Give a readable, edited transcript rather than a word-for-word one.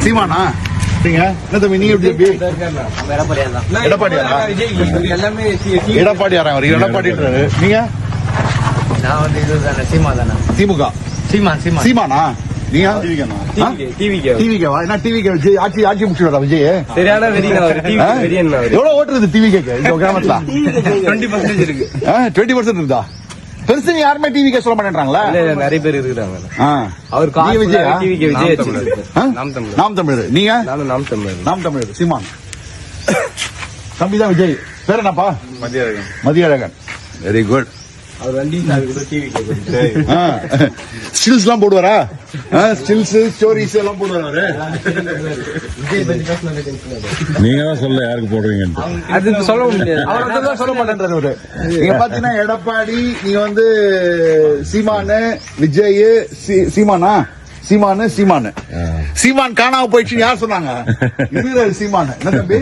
சீமானா நீங்க என்ன தம்பி நீங்க எப்படி எடப்பாடியாரா அவர் எடப்பாடின்றாரு நீங்க நான் வந்து இதுதானே சீமா தானே திமுக சீமானா நீங்க டிவிகேவா என்ன டிவிகே விஜய் ஆட்சி முடிச்சுடா விஜய் சரியான எவ்வளவு ஓட்டு இருக்கு டிவிகேக்கு இந்த கிராமத்துல 20% இருக்கு 20% இருக்குதா பெருசு யாருமே டிவிகே சொல்ல மாட்டேன்றாங்களா நிறைய பேர் இருக்கிறாங்க அவர் விஜய் நாம் தமிழர் நீங்க நாம் தமிழர் சீமான் தம்பிதான் விஜய் பேர் என்னப்பா மதியழகன் வெரி குட் அவர் வண்டி ஸ்டில்ஸ் எல்லாம் போடுவாரா ஸ்டில்ஸ் ஸ்டோரிஸ் எல்லாம் போடுவாரு நீங்க தான் சொல்ல யாருக்கு போடுவீங்க அது சொல்ல முடியாது அவர் சொல்ல மாட்டேன்றாரு நீங்க பாத்தீங்கன்னா எடப்பாடி நீங்க வந்து சீமானு விஜய் சீமானு சீமான் காணாம போயிடுச்சு யார் சொன்னாங்க சீமானு என்ன தம்பி